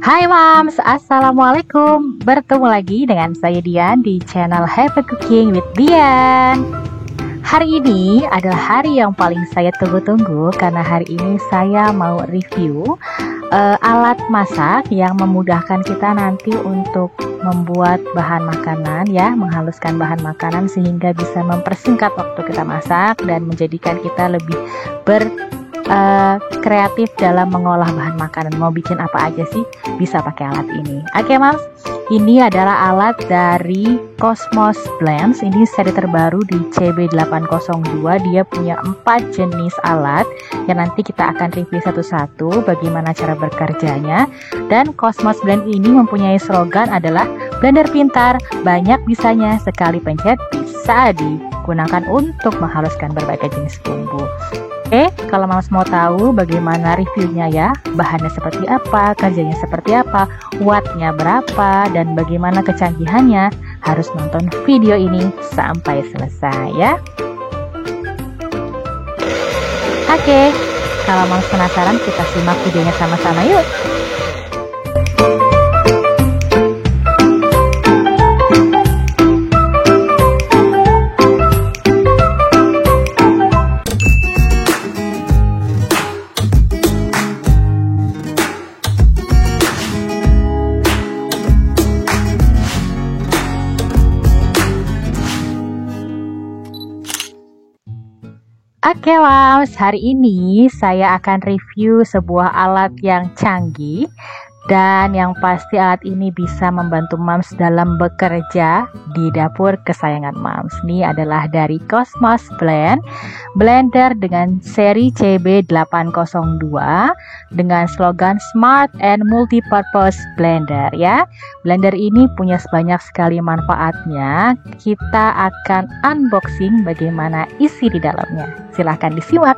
Hai Mams, Assalamualaikum. Bertemu lagi dengan saya Dian di channel Happy Cooking with Dian. Hari ini adalah hari yang paling saya tunggu-tunggu karena hari ini saya mau review alat masak yang memudahkan kita nanti untuk membuat bahan makanan ya, menghaluskan bahan makanan sehingga bisa mempersingkat waktu kita masak dan menjadikan kita lebih kreatif dalam mengolah bahan makanan. Mau bikin apa aja sih bisa pakai alat ini. Oke Mams, ini adalah alat dari Cosmos Blends. Ini seri terbaru di CB802. Dia punya 4 jenis alat yang nanti kita akan review satu-satu bagaimana cara bekerjanya. Dan Cosmos Blend ini mempunyai slogan adalah blender pintar, banyak bisanya, sekali pencet bisa digunakan untuk menghaluskan berbagai jenis bumbu. Oke, kalau Mams mau tahu bagaimana reviewnya ya, bahannya seperti apa, kerjanya seperti apa, wattnya berapa, dan bagaimana kecanggihannya, harus nonton video ini sampai selesai ya. Oke, kalau Mams penasaran, kita simak videonya sama-sama yuk. Oke Mams, hari ini saya akan review sebuah alat yang canggih dan yang pasti alat ini bisa membantu Mams dalam bekerja di dapur kesayangan Mams. Ini adalah dari Cosmos Blend, blender dengan seri CB802 dengan slogan Smart and Multi-Purpose Blender ya. Blender ini punya banyak sekali manfaatnya. Kita akan unboxing bagaimana isi di dalamnya. Silahkan disimak.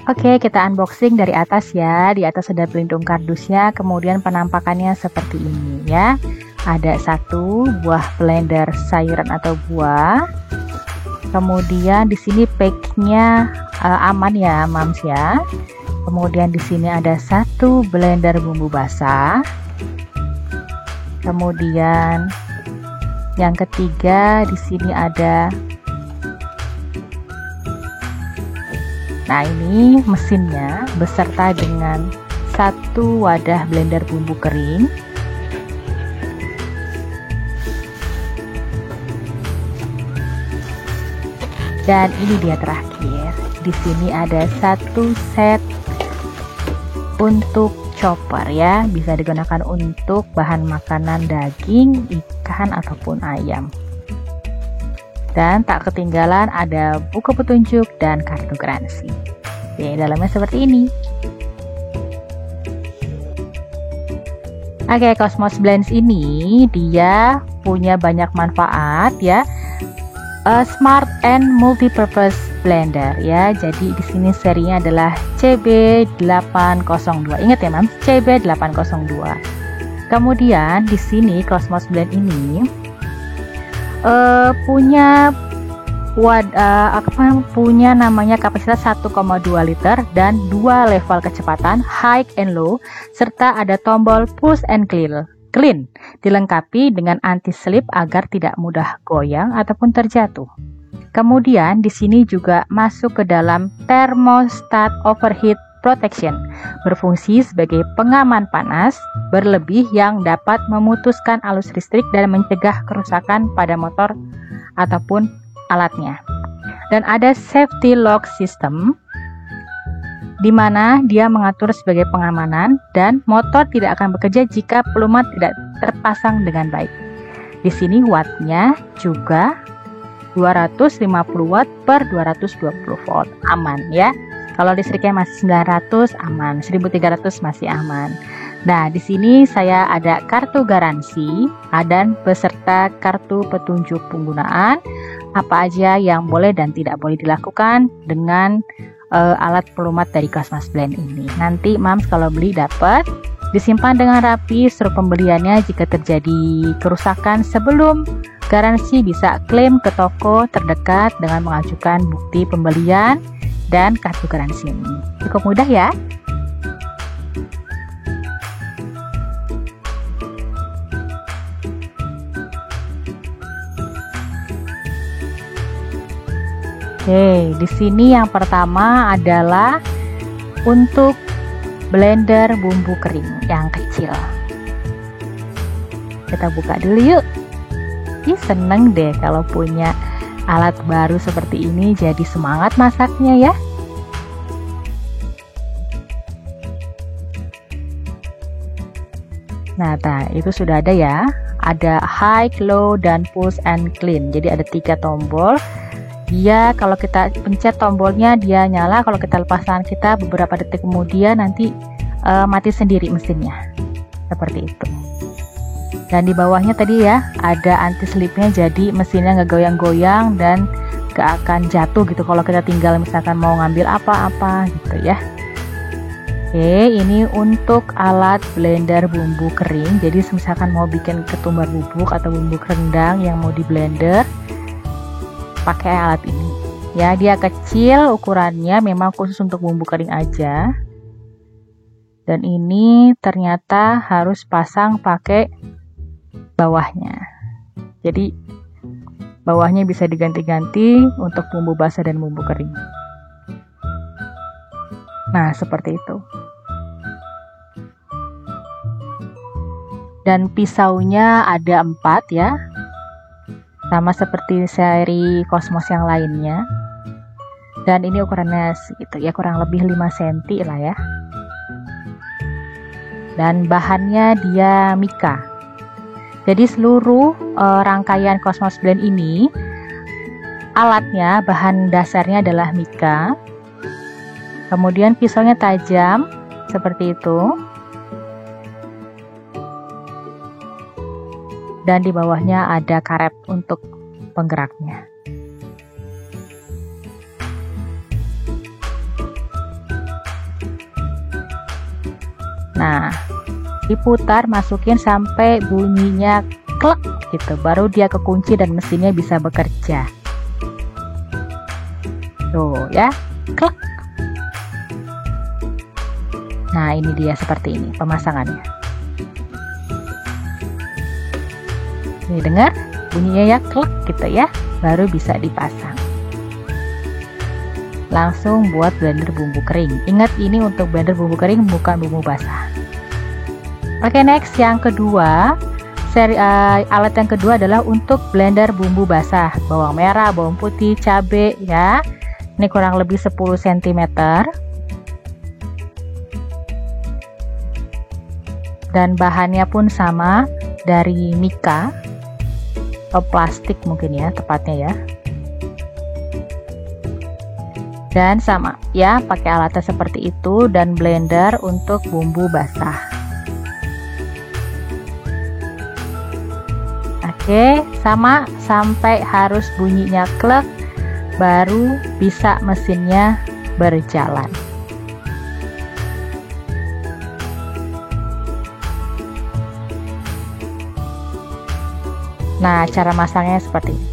Oke, kita unboxing dari atas ya. Di atas ada pelindung kardusnya, kemudian penampakannya seperti ini ya. Ada satu buah blender sayuran atau buah. Kemudian di sini packnya aman ya, Mams ya. Kemudian di sini ada satu blender bumbu basah. Kemudian yang ketiga di sini ada. Nah, ini mesinnya beserta dengan satu wadah blender bumbu kering. Dan ini dia terakhir. Di sini ada satu set untuk chopper ya, bisa digunakan untuk bahan makanan daging, ikan ataupun ayam. Dan tak ketinggalan ada buku petunjuk dan kartu garansi. Oke, dalamnya seperti ini. Oke, Cosmos Blends ini dia punya banyak manfaat ya. Smart and Multi-Purpose Blender ya. Jadi di sini serinya adalah CB802. Ingat ya, Mams, CB802. Kemudian di sini Cosmos Blend ini punya namanya kapasitas 1,2 liter dan 2 level kecepatan high and low, serta ada tombol push and clean dilengkapi dengan anti slip agar tidak mudah goyang ataupun terjatuh. Kemudian di sini juga masuk ke dalam thermostat overheat protection, berfungsi sebagai pengaman panas berlebih yang dapat memutuskan arus listrik dan mencegah kerusakan pada motor ataupun alatnya. Dan ada safety lock system di mana dia mengatur sebagai pengamanan dan motor tidak akan bekerja jika pelumas tidak terpasang dengan baik. Di sini wattnya juga 250 watt per 220 volt, aman ya. Kalau listriknya masih 900 aman, 1300 masih aman. Nah, di sini saya ada kartu garansi dan beserta kartu petunjuk penggunaan, apa aja yang boleh dan tidak boleh dilakukan dengan alat pelumat dari Cosmos Blend ini. Nanti Mams kalau beli dapat Disimpan dengan rapi surat pembeliannya jika terjadi kerusakan. Sebelum garansi bisa klaim ke toko terdekat dengan mengajukan bukti pembelian dan kartu garansi ini. Cukup mudah ya. Oke, di sini yang pertama adalah untuk blender bumbu kering yang kecil. Kita buka dulu yuk. Ih, seneng deh kalau punya alat baru seperti ini, jadi semangat masaknya ya. Nah, itu sudah ada ya. Ada high, low, dan push and clean. Jadi ada 3 tombol. Dia kalau kita pencet tombolnya dia nyala, kalau kita lepas tangan kita beberapa detik kemudian nanti mati sendiri mesinnya, seperti itu. Dan di bawahnya tadi ya ada anti slipnya, jadi mesinnya nggak goyang-goyang dan gak akan jatuh gitu kalau kita tinggal misalkan mau ngambil apa-apa gitu ya. Oke, ini untuk alat blender bumbu kering. Jadi misalkan mau bikin ketumbar bubuk atau bumbu rendang yang mau di blender, pakai alat ini ya. Dia kecil ukurannya, memang khusus untuk bumbu kering aja. Dan ini ternyata harus pasang pakai bawahnya, jadi bawahnya bisa diganti-ganti untuk bumbu basah dan bumbu kering. Nah, seperti itu. Dan pisaunya ada 4 ya, sama seperti seri Cosmos yang lainnya. Dan ini ukurannya segitu ya, kurang lebih 5 cm lah ya. Dan bahannya dia mika. Jadi seluruh rangkaian Cosmos Blend ini alatnya, bahan dasarnya adalah mika. Kemudian pisaunya tajam seperti itu. Dan di bawahnya ada karet untuk penggeraknya. Nah, diputar, masukin sampai bunyinya klek gitu, baru dia kekunci dan mesinnya bisa bekerja. Tuh ya, klek. Nah, ini dia seperti ini pemasangannya. Nih, dengar bunyinya ya, klek gitu ya, baru bisa dipasang. Langsung buat blender bumbu kering. Ingat, ini untuk blender bumbu kering, bukan bumbu basah. Oke, next yang kedua, alat yang kedua adalah untuk blender bumbu basah, bawang merah, bawang putih, cabai ya. Ini kurang lebih 10 cm. Dan bahannya pun sama, dari mika atau plastik mungkin ya tepatnya ya. Dan sama ya, pakai alatnya seperti itu, dan blender untuk bumbu basah. Oke, sama sampai harus bunyinya klek, baru bisa mesinnya berjalan. Nah, cara masangnya seperti ini.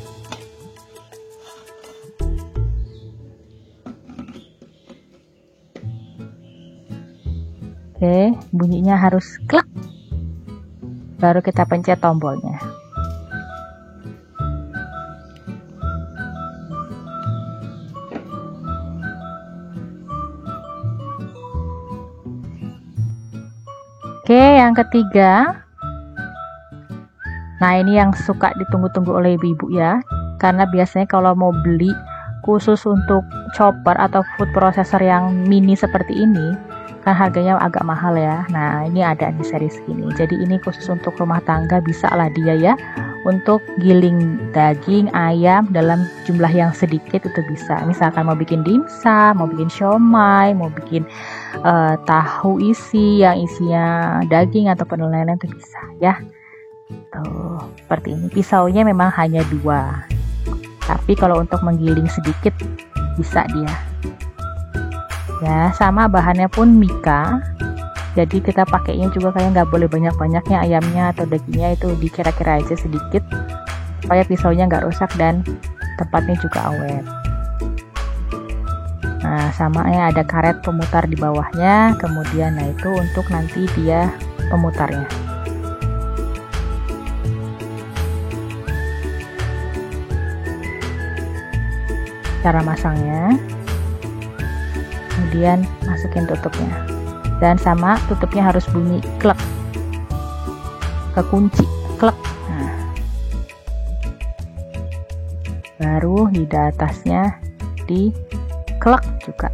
Oke, bunyinya harus klek, baru kita pencet tombolnya. Oke, yang ketiga. Nah, ini yang suka ditunggu-tunggu oleh ibu-ibu ya, karena biasanya kalau mau beli khusus untuk chopper atau food processor yang mini seperti ini kan harganya agak mahal ya. Nah, ini ada di seri segini, jadi ini khusus untuk rumah tangga, bisa lah dia ya, untuk giling daging ayam dalam jumlah yang sedikit itu bisa. Misalkan mau bikin dimsum, mau bikin siomay, mau bikin tahu isi yang isinya daging ataupun lain-lain itu bisa ya. Tuh, seperti ini. Pisaunya memang hanya 2, tapi kalau untuk menggiling sedikit bisa dia ya. Sama bahannya pun mika. Jadi kita pakainya juga kayak nggak boleh banyak-banyaknya ayamnya atau dagingnya, itu dikira-kira aja sedikit supaya pisaunya nggak rusak dan tempatnya juga awet. Nah, sama ya, ada karet pemutar di bawahnya, kemudian nah itu untuk nanti dia pemutarnya. Cara masangnya, kemudian masukin tutupnya, dan sama tutupnya harus bunyi klek, kekunci klek. Nah, baru di atasnya di klek juga,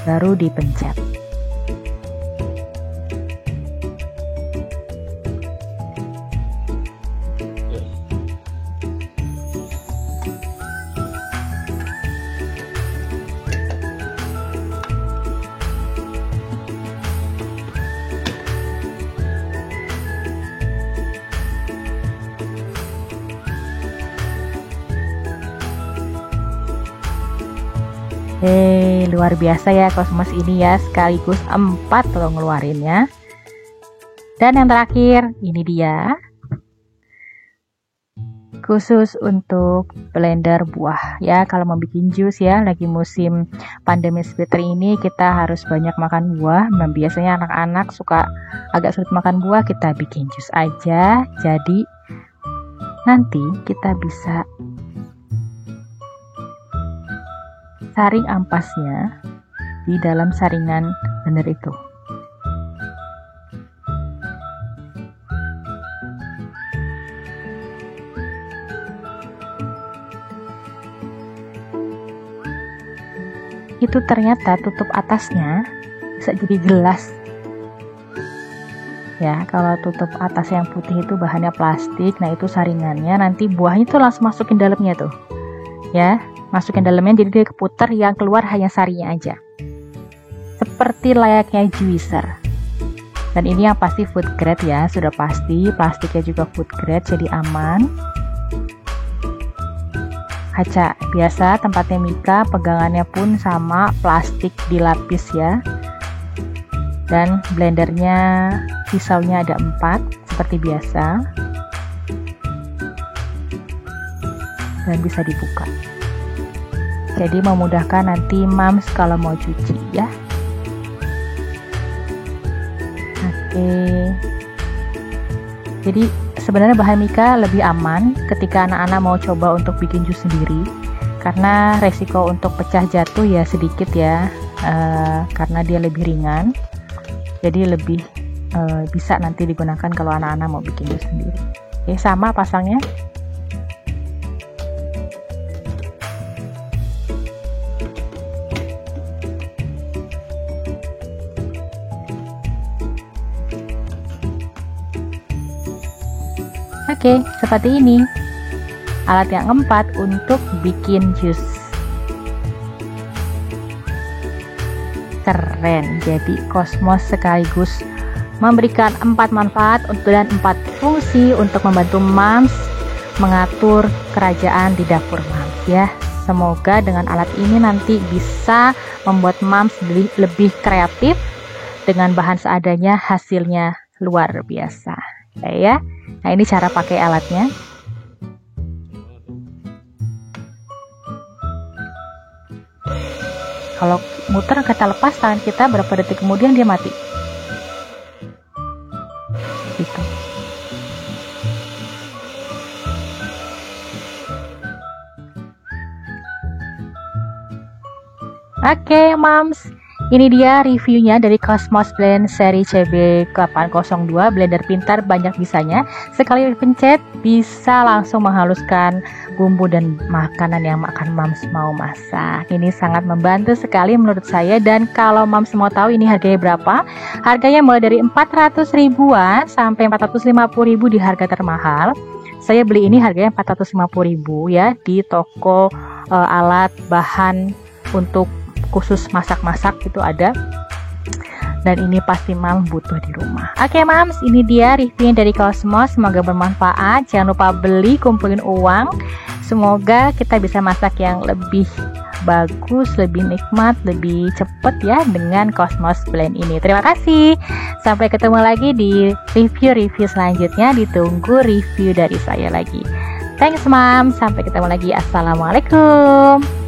baru dipencet. Luar biasa ya Cosmos ini ya, sekaligus 4 loh ngeluarinnya. Dan yang terakhir ini dia, khusus untuk blender buah ya. Kalau mau bikin jus ya, lagi musim pandemi seperti ini kita harus banyak makan buah. Biasanya anak-anak suka agak sulit makan buah, kita bikin jus aja. Jadi nanti kita bisa saring ampasnya di dalam saringan blender itu. Itu ternyata tutup atasnya bisa jadi gelas. Ya, kalau tutup atas yang putih itu bahannya plastik, nah itu saringannya, nanti buahnya tuh langsung masukin dalamnya tuh. Ya, masukin dalamnya, jadi dia keputar, yang keluar hanya sarinya aja. Seperti layaknya juicer. Dan ini yang pasti food grade ya, sudah pasti. Plastiknya juga food grade, jadi aman. Kaca biasa tempatnya Mika, pegangannya pun sama plastik dilapis ya. Dan blendernya, pisaunya ada 4 seperti biasa. Dan bisa dibuka. Jadi memudahkan nanti Mams kalau mau cuci ya. Oke. Jadi sebenarnya bahan Mika lebih aman ketika anak-anak mau coba untuk bikin jus sendiri, karena resiko untuk pecah jatuh ya sedikit ya, karena dia lebih ringan. Jadi lebih bisa nanti digunakan kalau anak-anak mau bikin jus sendiri. Oke, sama pasangnya. Oke, seperti ini alat yang keempat untuk bikin jus. Keren, jadi Cosmos sekaligus memberikan 4 manfaat dan 4 fungsi untuk membantu Mams mengatur kerajaan di dapur Mams ya. Semoga dengan alat ini nanti bisa membuat Mams lebih kreatif, dengan bahan seadanya hasilnya luar biasa ya. Nah, ini cara pakai alatnya. Kalau muter kita lepas tangan kita, berapa detik kemudian dia mati. Gitu. Oke, Mams. Ini dia reviewnya dari Cosmos Blend seri CB802, blender pintar banyak bisanya. Sekali pencet bisa langsung menghaluskan bumbu dan makanan yang akan Mams mau masak. Ini sangat membantu sekali menurut saya. Dan kalau Mams mau tahu ini harganya berapa, harganya mulai dari 400 ribuan sampai 450 ribu di harga termahal. Saya beli ini harganya 450 ribu ya di toko alat bahan untuk khusus masak-masak itu ada. Dan ini pasti Mams butuh di rumah. Oke Mams, ini dia reviewnya dari Cosmos. Semoga bermanfaat. Jangan lupa beli, kumpulin uang. Semoga kita bisa masak yang lebih bagus, lebih nikmat, lebih cepet ya dengan Cosmos Blend ini. Terima kasih. Sampai ketemu lagi di review-review selanjutnya. Ditunggu review dari saya lagi. Thanks Mom. Sampai ketemu lagi. Assalamualaikum.